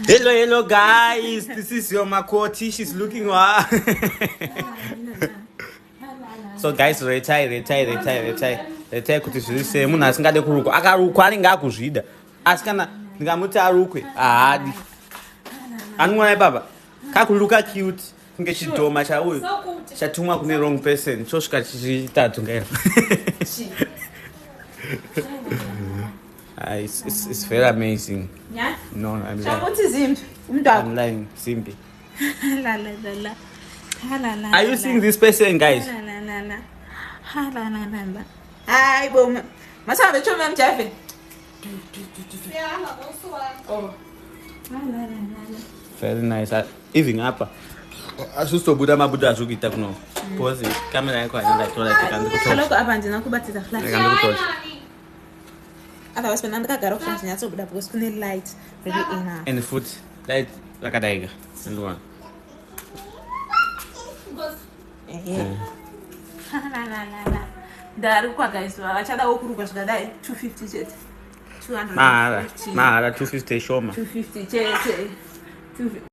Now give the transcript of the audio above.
Hello guys, this is your Makoti. She's looking wild. So guys, retire kuti zvise munhu asingade kurukwa. Akarukwa anenge akuzvida. Asi kana ndingamuti arukwe, haadi. Anwana baba. Kakuluka cute. Kunge chidhoma chauyu. Chatumwa kune wrong person. Chosvika chitatu ngairo. It's very amazing. Yeah? No, I'm lying. Simbi. Are you seeing this person, guys? Hi, boom. Masama choma mchafe. Oh. Very nice. Even hapa. Asustobuda mabuda azukita kuno. Pause. Camera yako haina tola tikandikutoa. Aloko hapa ndinakubatisa flash. Tikandikutoa. Otherwise, when I'm going to go to the because we need light very enough. And the food, light like a tiger. And one. The kurukwa guys, I tried to kurukwa so that 250 jet. 200. Mara 250 shoma. 250 jet. 250.